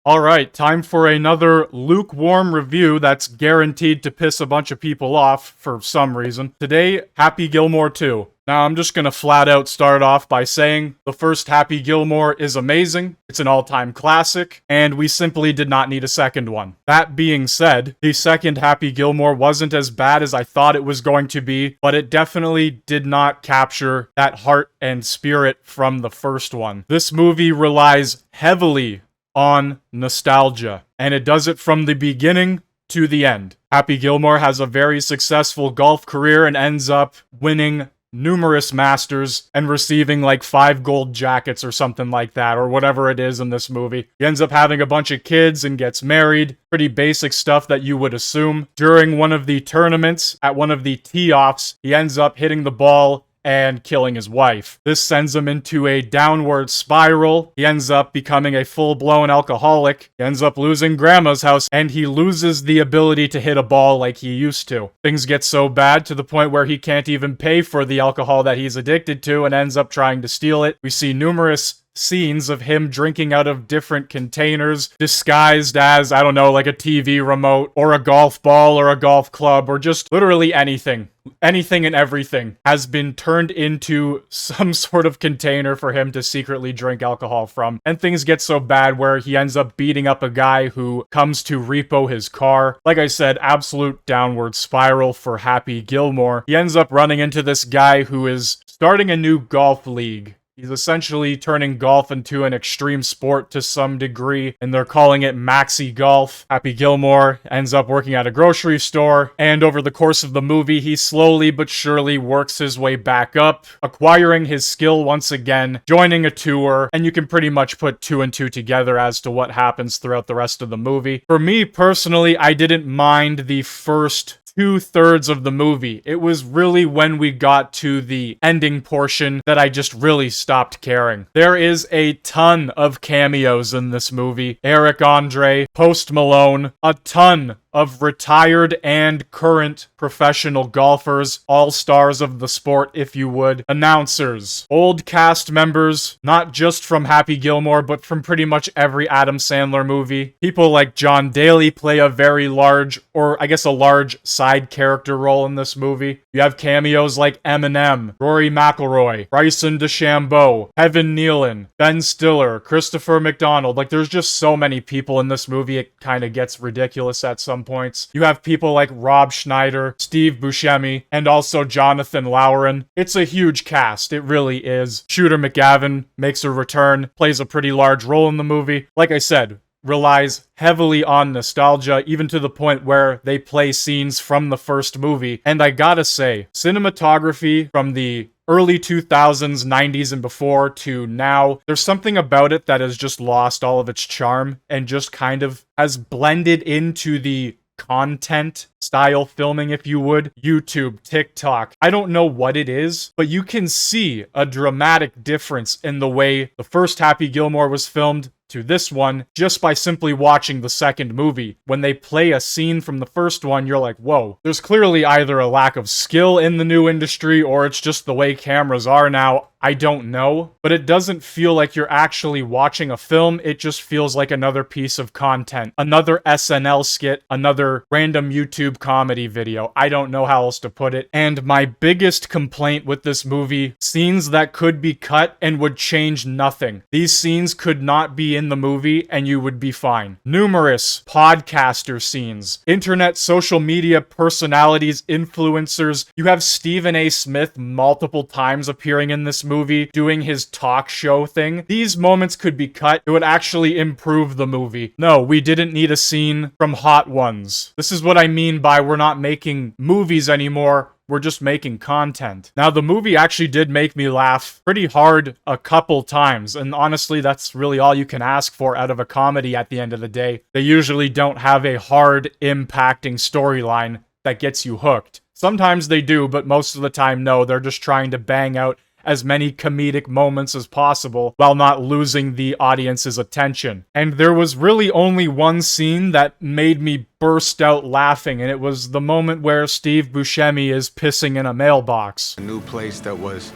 Alright, time for another lukewarm review that's guaranteed to piss a bunch of people off for some reason. Today, Happy Gilmore 2. Now, I'm just gonna flat out start off by saying the first Happy Gilmore is amazing, it's an all-time classic, and we simply did not need a second one. That being said, the second Happy Gilmore wasn't as bad as I thought it was going to be, but it definitely did not capture that heart and spirit from the first one. This movie relies heavily on nostalgia, and it does it from the beginning to the end. Happy Gilmore has a very successful golf career and ends up winning numerous Masters and receiving like 5 gold jackets or something like that, or whatever it is in this movie. He ends up having a bunch of kids and gets married. Pretty basic stuff that you would assume. During one of the tournaments, at one of the tee-offs, he ends up hitting the ball and killing his wife. This sends him into a downward spiral. He ends up becoming a full-blown alcoholic. He ends up losing grandma's house, and he loses the ability to hit a ball like he used to. Things get so bad to the point where he can't even pay for the alcohol that he's addicted to and ends up trying to steal it. We see numerous scenes of him drinking out of different containers, disguised as, I don't know, like a TV remote, or a golf ball, or a golf club, or just literally anything. Anything and everything has been turned into some sort of container for him to secretly drink alcohol from. And things get so bad where he ends up beating up a guy who comes to repo his car. Like I said, absolute downward spiral for Happy Gilmore. He ends up running into this guy who is starting a new golf league. He's essentially turning golf into an extreme sport to some degree, and they're calling it Maxi Golf. Happy Gilmore ends up working at a grocery store, and over the course of the movie, he slowly but surely works his way back up, acquiring his skill once again, joining a tour, and you can pretty much put 2 and 2 together as to what happens throughout the rest of the movie. For me personally, I didn't mind the first 2/3 of the movie. It was really when we got to the ending portion that I just really stopped caring. There is a ton of cameos in this movie. Eric Andre, Post Malone, a ton of retired and current professional golfers, all stars of the sport, if you would, announcers, old cast members, not just from Happy Gilmore, but from pretty much every Adam Sandler movie. People like John Daly play a very large, or I guess a large side character role in this movie. You have cameos like Eminem, Rory McIlroy, Bryson DeChambeau, Kevin Nealon, Ben Stiller, Christopher McDonald. Like, there's just so many people in this movie, it kind of gets ridiculous at some points. You have people like Rob Schneider, Steve Buscemi, and also Jonathan Lauren. It's a huge cast, it really is. Shooter McGavin makes a return, plays a pretty large role in the movie. Like I said, relies heavily on nostalgia, even to the point where they play scenes from the first movie. And I gotta say, cinematography from the early 2000s, 90s, and before to now, there's something about it that has just lost all of its charm and just kind of has blended into the content style filming, if you would. YouTube, TikTok. I don't know what it is, but you can see a dramatic difference in the way the first Happy Gilmore was filmed to this one just by simply watching the second movie. When they play a scene from the first one, you're like, whoa, there's clearly either a lack of skill in the new industry or it's just the way cameras are now. I don't know, but it doesn't feel like you're actually watching a film. It just feels like another piece of content, another SNL skit, another random YouTube comedy video. I don't know how else to put it. And my biggest complaint with this movie, scenes that could be cut and would change nothing. These scenes could not be in the movie and you would be fine. Numerous podcaster scenes, internet social media personalities, influencers. You have Stephen A. Smith multiple times appearing in this movie, doing his talk show thing. These moments could be cut. It would actually improve the movie. No, we didn't need a scene from Hot Ones. This is what I mean by we're not making movies anymore. We're just making content. Now, the movie actually did make me laugh pretty hard a couple times, and honestly, that's really all you can ask for out of a comedy at the end of the day. They usually don't have a hard, impacting storyline that gets you hooked. Sometimes they do, but most of the time, no. They're just trying to bang out as many comedic moments as possible while not losing the audience's attention. And there was really only one scene that made me burst out laughing, and it was the moment where Steve Buscemi is pissing in a mailbox. A new place that was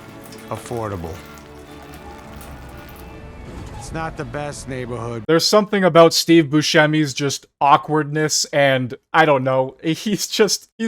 affordable. It's not the best neighborhood. There's something about Steve Buscemi's just awkwardness, and I don't know, he's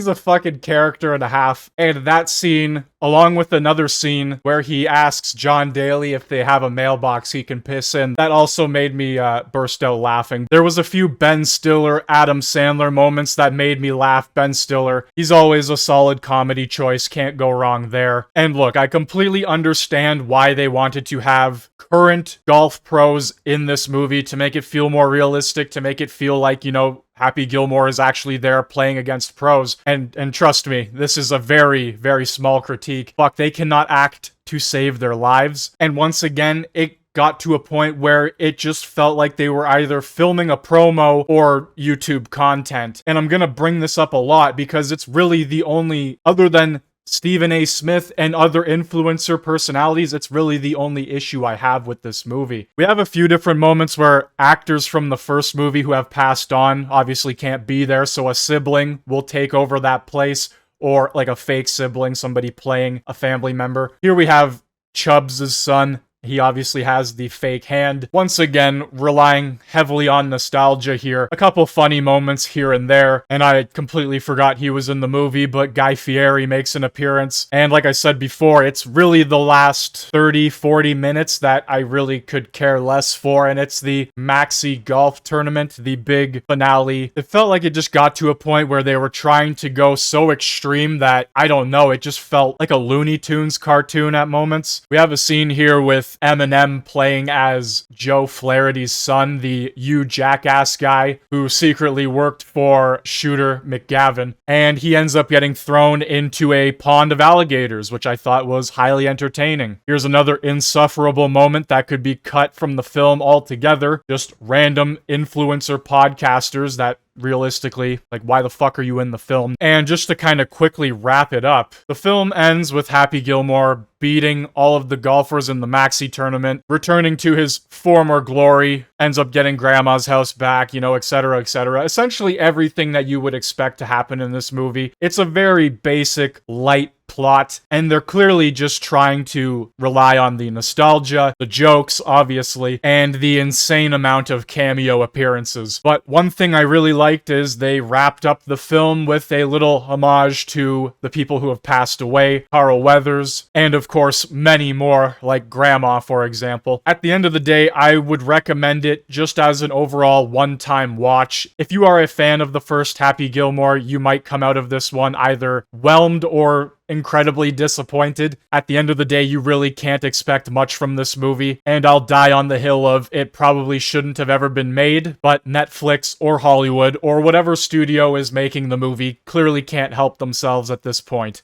a fucking character and a half. And that scene, along with another scene where he asks John Daly if they have a mailbox he can piss in, that also made me burst out laughing. There was a few Ben Stiller, Adam Sandler moments that made me laugh. Ben Stiller, he's always a solid comedy choice, can't go wrong there. And look, I completely understand why they wanted to have current golf pros in this movie to make it feel more realistic, to make it feel like, you know, Happy Gilmore is actually there playing against pros. And trust me, this is a very, very small critique. Fuck, they cannot act to save their lives. And once again, it got to a point where it just felt like they were either filming a promo or YouTube content. And I'm gonna bring this up a lot because it's really the only, other than Stephen A. Smith and other influencer personalities, it's really the only issue I have with this movie. We have a few different moments where actors from the first movie who have passed on obviously can't be there, so a sibling will take over that place, or like a fake sibling, somebody playing a family member. Here we have Chubbs' son. He obviously has the fake hand. Once again, relying heavily on nostalgia here. A couple funny moments here and there, and I completely forgot he was in the movie, but Guy Fieri makes an appearance. And like I said before, it's really the last 30-40 minutes that I really could care less for, and it's the Maxi Golf Tournament, the big finale. It felt like it just got to a point where they were trying to go so extreme that, I don't know, it just felt like a Looney Tunes cartoon at moments. We have a scene here with Eminem playing as Joe Flaherty's son, the "you jackass" guy who secretly worked for Shooter McGavin, and he ends up getting thrown into a pond of alligators, which I thought was highly entertaining. Here's another insufferable moment that could be cut from the film altogether. Just random influencer podcasters that realistically, like, why the fuck are you in the film? And just to kind of quickly wrap it up, the film ends with Happy Gilmore beating all of the golfers in the Maxi tournament, returning to his former glory, ends up getting Grandma's house back, you know, etc., etc. Essentially everything that you would expect to happen in this movie. It's a very basic, light plot, and they're clearly just trying to rely on the nostalgia, the jokes, obviously, and the insane amount of cameo appearances. But one thing I really liked is they wrapped up the film with a little homage to the people who have passed away, Carl Weathers, and of course, many more, like Grandma, for example. At the end of the day, I would recommend it just as an overall one-time watch. If you are a fan of the first Happy Gilmore, you might come out of this one either whelmed or incredibly disappointed. At the end of the day, you really can't expect much from this movie, and I'll die on the hill of it probably shouldn't have ever been made, but Netflix or Hollywood or whatever studio is making the movie clearly can't help themselves at this point.